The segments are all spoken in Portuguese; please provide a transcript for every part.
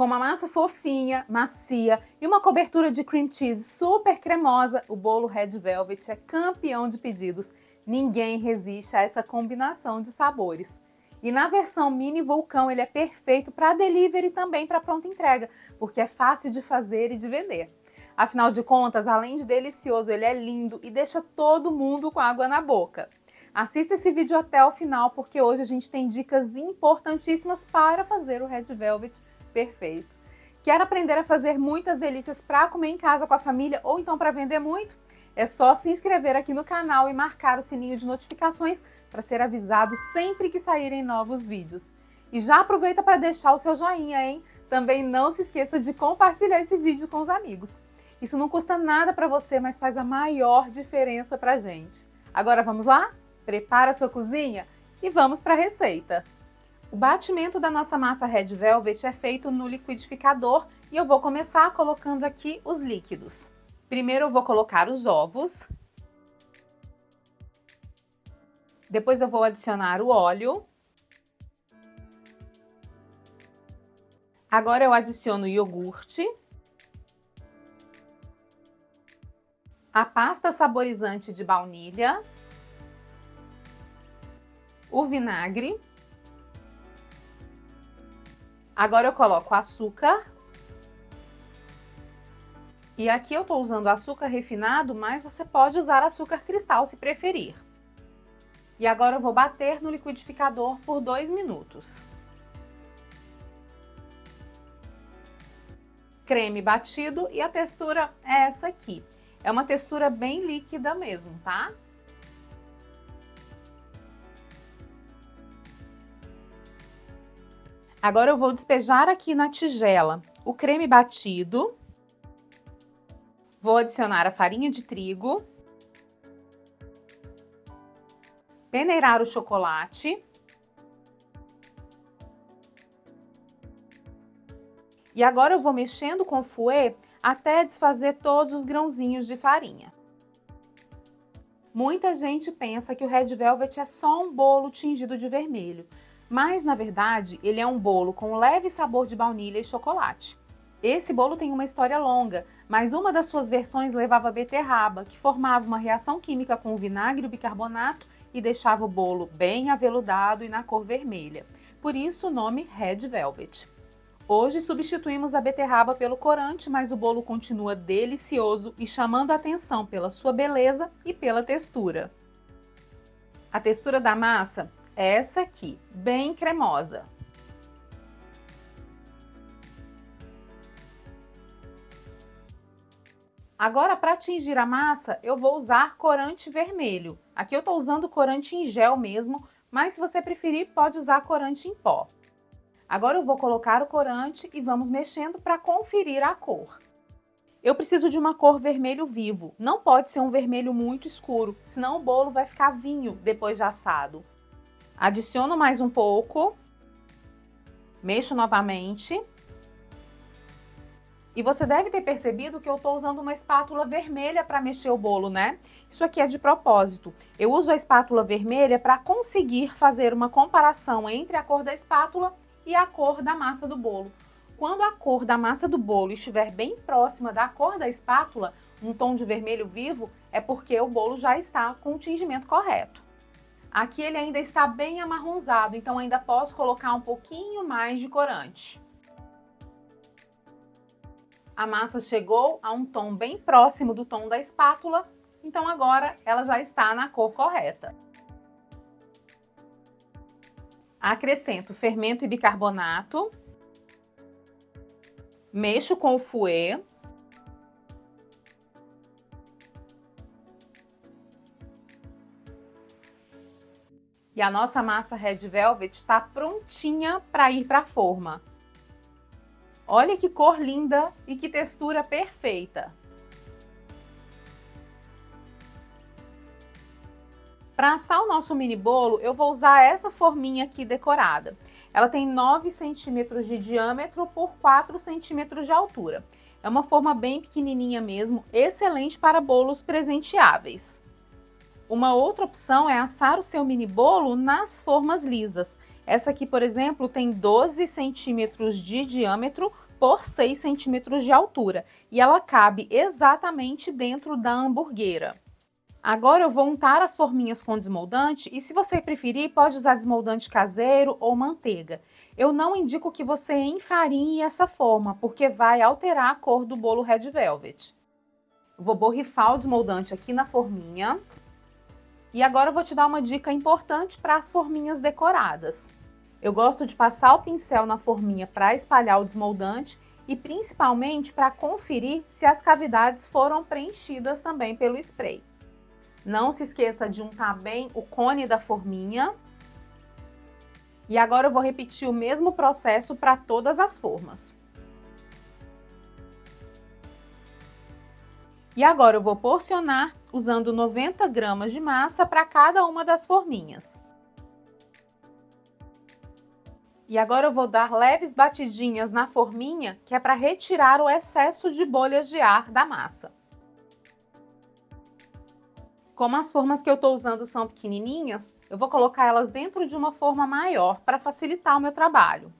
Com uma massa fofinha, macia e uma cobertura de cream cheese super cremosa, o bolo Red Velvet é campeão de pedidos. Ninguém resiste a essa combinação de sabores. E na versão mini vulcão ele é perfeito para delivery e também para pronta entrega, porque é fácil de fazer e de vender. Afinal de contas, além de delicioso, ele é lindo e deixa todo mundo com água na boca. Assista esse vídeo até o final, porque hoje a gente tem dicas importantíssimas para fazer o Red Velvet perfeito. Quer aprender a fazer muitas delícias para comer em casa com a família ou então para vender muito? É só se inscrever aqui no canal e marcar o sininho de notificações para ser avisado sempre que saírem novos vídeos. E já aproveita para deixar o seu joinha, hein? Também não se esqueça de compartilhar esse vídeo com os amigos. Isso não custa nada para você, mas faz a maior diferença para a gente. Agora vamos lá? Prepara a sua cozinha e vamos para a receita. O batimento da nossa massa Red Velvet é feito no liquidificador e eu vou começar colocando aqui os líquidos. Primeiro eu vou colocar os ovos. Depois eu vou adicionar o óleo. Agora eu adiciono o iogurte. A pasta saborizante de baunilha. O vinagre. Agora eu coloco açúcar. E aqui eu estou usando açúcar refinado, mas você pode usar açúcar cristal se preferir. E agora eu vou bater no liquidificador por 2 minutos. Creme batido e a textura é essa aqui. É uma textura bem líquida mesmo, tá? Agora eu vou despejar aqui na tigela o creme batido. Vou adicionar a farinha de trigo. Peneirar o chocolate. E agora eu vou mexendo com o fouet até desfazer todos os grãozinhos de farinha. Muita gente pensa que o Red Velvet é só um bolo tingido de vermelho. Mas, na verdade, ele é um bolo com leve sabor de baunilha e chocolate. Esse bolo tem uma história longa, mas uma das suas versões levava beterraba, que formava uma reação química com o vinagre e o bicarbonato e deixava o bolo bem aveludado e na cor vermelha. Por isso o nome Red Velvet. Hoje substituímos a beterraba pelo corante, mas o bolo continua delicioso e chamando a atenção pela sua beleza e pela textura. A textura da massa é essa aqui, bem cremosa. Agora, para tingir a massa, eu vou usar corante vermelho. Aqui eu estou usando corante em gel mesmo, mas se você preferir, pode usar corante em pó. Agora eu vou colocar o corante e vamos mexendo para conferir a cor. Eu preciso de uma cor vermelho vivo, não pode ser um vermelho muito escuro, senão o bolo vai ficar vinho depois de assado. Adiciono mais um pouco, mexo novamente. E você deve ter percebido que eu estou usando uma espátula vermelha para mexer o bolo, né? Isso aqui é de propósito. Eu uso a espátula vermelha para conseguir fazer uma comparação entre a cor da espátula e a cor da massa do bolo. Quando a cor da massa do bolo estiver bem próxima da cor da espátula, um tom de vermelho vivo, é porque o bolo já está com o tingimento correto. Aqui ele ainda está bem amarronzado, então ainda posso colocar um pouquinho mais de corante. A massa chegou a um tom bem próximo do tom da espátula, então agora ela já está na cor correta. Acrescento fermento e bicarbonato. Mexo com o fouet. E a nossa massa Red Velvet está prontinha para ir para a forma. Olha que cor linda e que textura perfeita! Para assar o nosso mini bolo, eu vou usar essa forminha aqui decorada. Ela tem 9 centímetros de diâmetro por 4 centímetros de altura. É uma forma bem pequenininha mesmo, excelente para bolos presenteáveis. Uma outra opção é assar o seu mini bolo nas formas lisas. Essa aqui, por exemplo, tem 12 centímetros de diâmetro por 6 centímetros de altura e ela cabe exatamente dentro da hamburguera. Agora eu vou untar as forminhas com desmoldante e, se você preferir, pode usar desmoldante caseiro ou manteiga. Eu não indico que você enfarinhe essa forma, porque vai alterar a cor do bolo Red Velvet. Vou borrifar o desmoldante aqui na forminha. E agora eu vou te dar uma dica importante para as forminhas decoradas. Eu gosto de passar o pincel na forminha para espalhar o desmoldante e principalmente para conferir se as cavidades foram preenchidas também pelo spray. Não se esqueça de untar bem o cone da forminha. E agora eu vou repetir o mesmo processo para todas as formas. E agora eu vou porcionar usando 90 gramas de massa para cada uma das forminhas. E agora eu vou dar leves batidinhas na forminha, que é para retirar o excesso de bolhas de ar da massa. Como as formas que eu estou usando são pequenininhas, eu vou colocar elas dentro de uma forma maior para facilitar o meu trabalho.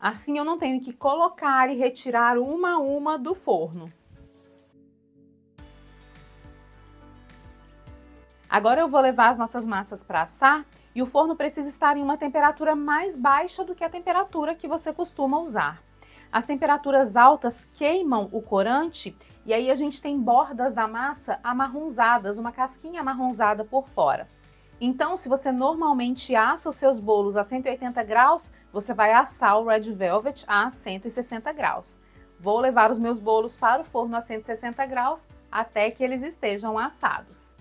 Assim eu não tenho que colocar e retirar uma a uma do forno. Agora eu vou levar as nossas massas para assar e o forno precisa estar em uma temperatura mais baixa do que a temperatura que você costuma usar. As temperaturas altas queimam o corante e aí a gente tem bordas da massa amarronzadas, uma casquinha amarronzada por fora. Então, se você normalmente assa os seus bolos a 180 graus, você vai assar o Red Velvet a 160 graus. Vou levar os meus bolos para o forno a 160 graus até que eles estejam assados.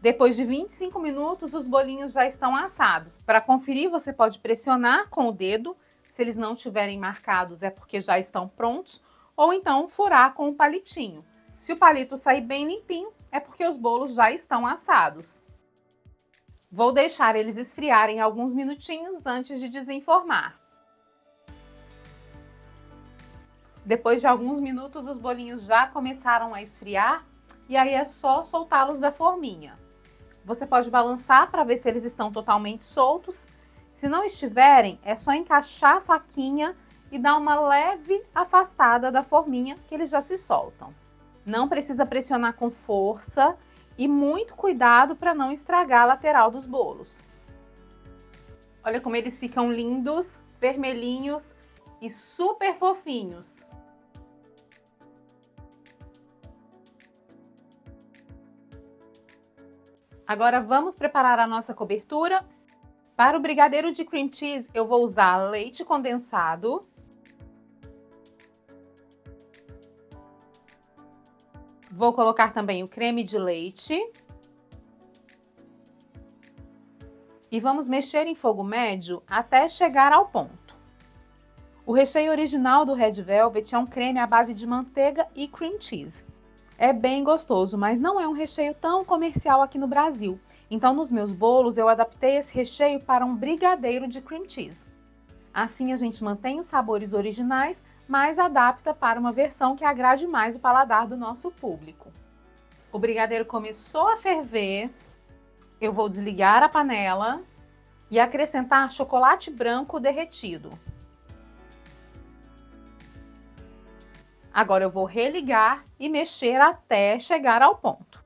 Depois de 25 minutos, os bolinhos já estão assados. Para conferir, você pode pressionar com o dedo. Se eles não estiverem marcados, é porque já estão prontos. Ou então furar com um palitinho. Se o palito sair bem limpinho, é porque os bolos já estão assados. Vou deixar eles esfriarem alguns minutinhos antes de desenformar. Depois de alguns minutos, os bolinhos já começaram a esfriar e aí é só soltá-los da forminha. Você pode balançar para ver se eles estão totalmente soltos. Se não estiverem, é só encaixar a faquinha e dar uma leve afastada da forminha que eles já se soltam. Não precisa pressionar com força e muito cuidado para não estragar a lateral dos bolos. Olha como eles ficam lindos, vermelhinhos e super fofinhos. Agora vamos preparar a nossa cobertura. Para o brigadeiro de cream cheese, eu vou usar leite condensado, vou colocar também o creme de leite e vamos mexer em fogo médio até chegar ao ponto. O recheio original do Red Velvet é um creme à base de manteiga e cream cheese. É bem gostoso, mas não é um recheio tão comercial aqui no Brasil. Então, nos meus bolos, eu adaptei esse recheio para um brigadeiro de cream cheese. Assim, a gente mantém os sabores originais, mas adapta para uma versão que agrade mais o paladar do nosso público. O brigadeiro começou a ferver, eu vou desligar a panela e acrescentar chocolate branco derretido. Agora eu vou religar e mexer até chegar ao ponto.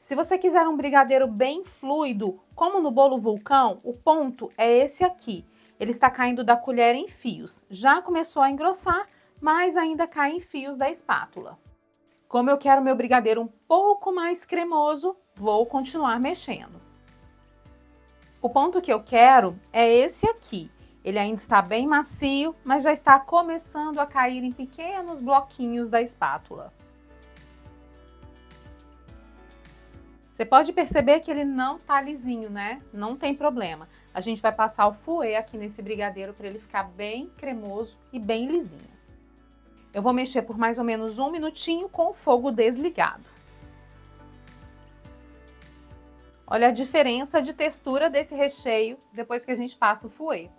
Se você quiser um brigadeiro bem fluido, como no bolo vulcão, o ponto é esse aqui. Ele está caindo da colher em fios. Já começou a engrossar, mas ainda cai em fios da espátula. Como eu quero meu brigadeiro um pouco mais cremoso, vou continuar mexendo. O ponto que eu quero é esse aqui. Ele ainda está bem macio, mas já está começando a cair em pequenos bloquinhos da espátula. Você pode perceber que ele não está lisinho, né? Não tem problema. A gente vai passar o fouet aqui nesse brigadeiro para ele ficar bem cremoso e bem lisinho. Eu vou mexer por mais ou menos 1 minutinho com o fogo desligado. Olha a diferença de textura desse recheio depois que a gente passa o fouet.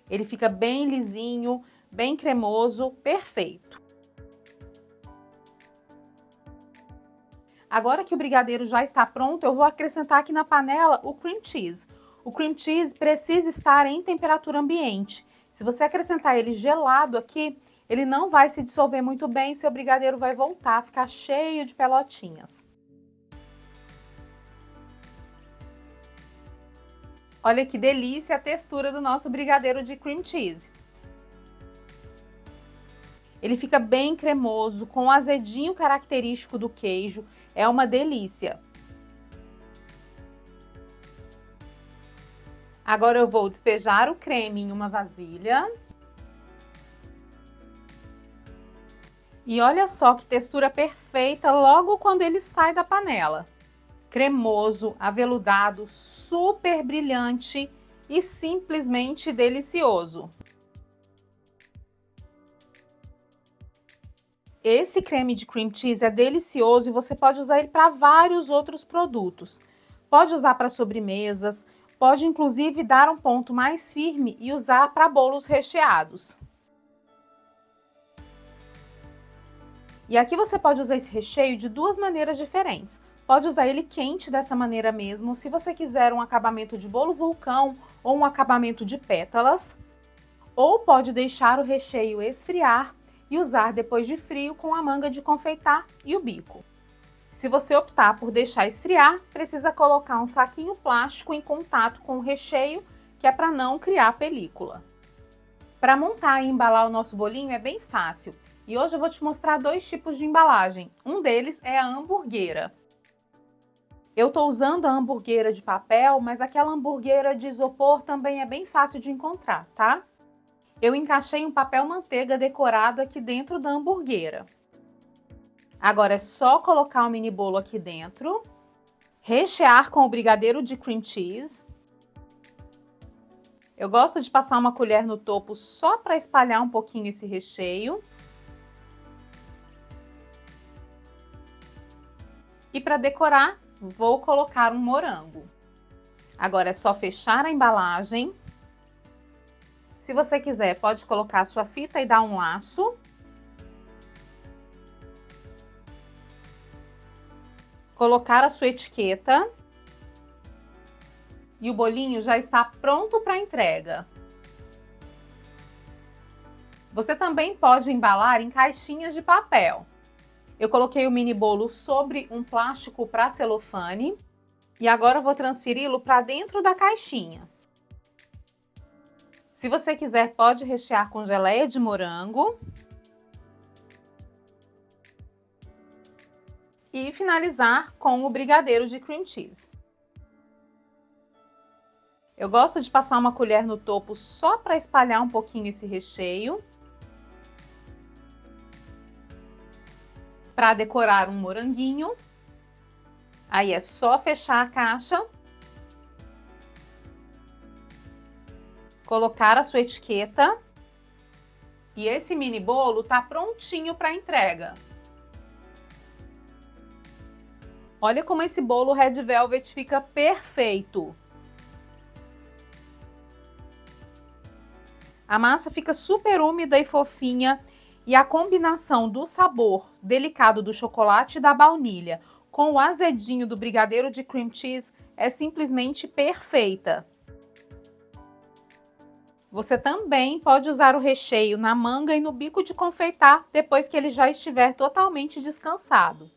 Ele fica bem lisinho, bem cremoso, perfeito. Agora que o brigadeiro já está pronto, eu vou acrescentar aqui na panela o cream cheese. O cream cheese precisa estar em temperatura ambiente. Se você acrescentar ele gelado aqui, ele não vai se dissolver muito bem, seu brigadeiro vai voltar a ficar cheio de pelotinhas. Olha que delícia a textura do nosso brigadeiro de cream cheese. Ele fica bem cremoso, com o azedinho característico do queijo. É uma delícia. Agora eu vou despejar o creme em uma vasilha. E olha só que textura perfeita logo quando ele sai da panela. Cremoso, aveludado, super brilhante e simplesmente delicioso. Esse creme de cream cheese é delicioso e você pode usar ele para vários outros produtos. Pode usar para sobremesas, pode inclusive dar um ponto mais firme e usar para bolos recheados. E aqui você pode usar esse recheio de duas maneiras diferentes. Pode usar ele quente dessa maneira mesmo, se você quiser um acabamento de bolo vulcão ou um acabamento de pétalas. Ou pode deixar o recheio esfriar e usar depois de frio com a manga de confeitar e o bico. Se você optar por deixar esfriar, precisa colocar um saquinho plástico em contato com o recheio, que é para não criar película. Para montar e embalar o nosso bolinho é bem fácil. E hoje eu vou te mostrar dois tipos de embalagem. Um deles é a hamburgueira. Eu estou usando a hamburgueira de papel, mas aquela hamburgueira de isopor também é bem fácil de encontrar, tá? Eu encaixei um papel manteiga decorado aqui dentro da hamburgueira. Agora é só colocar o mini bolo aqui dentro, rechear com o brigadeiro de cream cheese. Eu gosto de passar uma colher no topo só para espalhar um pouquinho esse recheio. E para decorar, vou colocar um morango. Agora é só fechar a embalagem. Se você quiser, pode colocar a sua fita e dar um laço. Colocar a sua etiqueta. E o bolinho já está pronto para entrega. Você também pode embalar em caixinhas de papel. Eu coloquei o mini bolo sobre um plástico para celofane e agora eu vou transferi-lo para dentro da caixinha. Se você quiser, pode rechear com geleia de morango e finalizar com o brigadeiro de cream cheese. Eu gosto de passar uma colher no topo só para espalhar um pouquinho esse recheio. Para decorar um moranguinho. Aí é só fechar a caixa. Colocar a sua etiqueta. E esse mini bolo tá prontinho para entrega. Olha como esse bolo Red Velvet fica perfeito. A massa fica super úmida e fofinha. E a combinação do sabor delicado do chocolate e da baunilha com o azedinho do brigadeiro de cream cheese é simplesmente perfeita. Você também pode usar o recheio na manga e no bico de confeitar depois que ele já estiver totalmente descansado.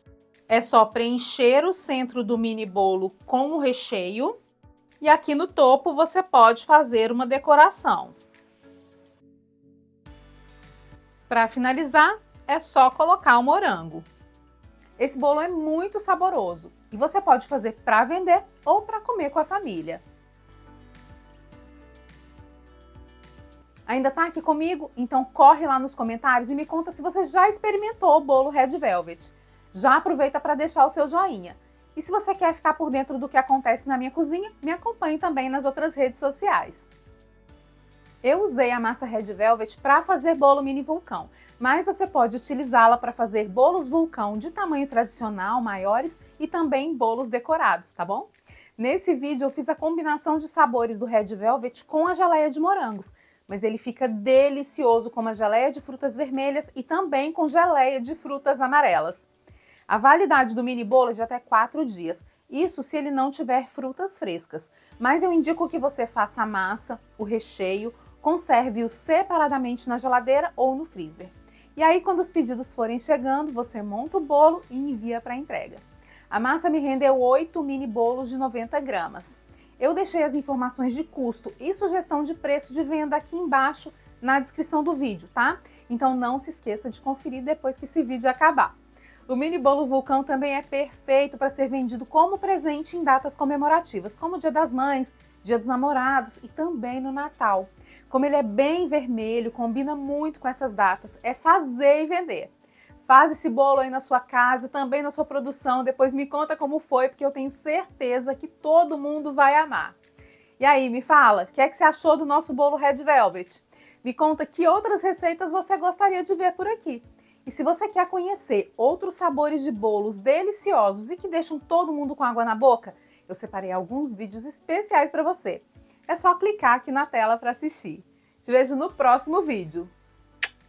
É só preencher o centro do mini bolo com o recheio e aqui no topo você pode fazer uma decoração. Para finalizar, é só colocar o morango. Esse bolo é muito saboroso e você pode fazer para vender ou para comer com a família. Ainda tá aqui comigo? Então corre lá nos comentários e me conta se você já experimentou o bolo Red Velvet. Já aproveita para deixar o seu joinha. E se você quer ficar por dentro do que acontece na minha cozinha, me acompanhe também nas outras redes sociais. Eu usei a massa Red Velvet para fazer bolo mini vulcão, mas você pode utilizá-la para fazer bolos vulcão de tamanho tradicional, maiores e também bolos decorados, tá bom? Nesse vídeo eu fiz a combinação de sabores do Red Velvet com a geleia de morangos, mas ele fica delicioso com uma geleia de frutas vermelhas e também com geleia de frutas amarelas. A validade do mini bolo é de até 4 dias. Isso se ele não tiver frutas frescas. Mas eu indico que você faça a massa, o recheio, conserve-o separadamente na geladeira ou no freezer. E aí, quando os pedidos forem chegando, você monta o bolo e envia para entrega. A massa me rendeu 8 mini bolos de 90 gramas. Eu deixei as informações de custo e sugestão de preço de venda aqui embaixo na descrição do vídeo, tá? Então não se esqueça de conferir depois que esse vídeo acabar. O mini bolo vulcão também é perfeito para ser vendido como presente em datas comemorativas, como o Dia das Mães, Dia dos Namorados e também no Natal. Como ele é bem vermelho, combina muito com essas datas, é fazer e vender. Faz esse bolo aí na sua casa, também na sua produção, depois me conta como foi, porque eu tenho certeza que todo mundo vai amar. E aí, me fala, o que é que você achou do nosso bolo Red Velvet? Me conta que outras receitas você gostaria de ver por aqui. E se você quer conhecer outros sabores de bolos deliciosos e que deixam todo mundo com água na boca, eu separei alguns vídeos especiais para você. É só clicar aqui na tela para assistir. Te vejo no próximo vídeo.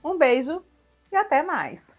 Um beijo e até mais!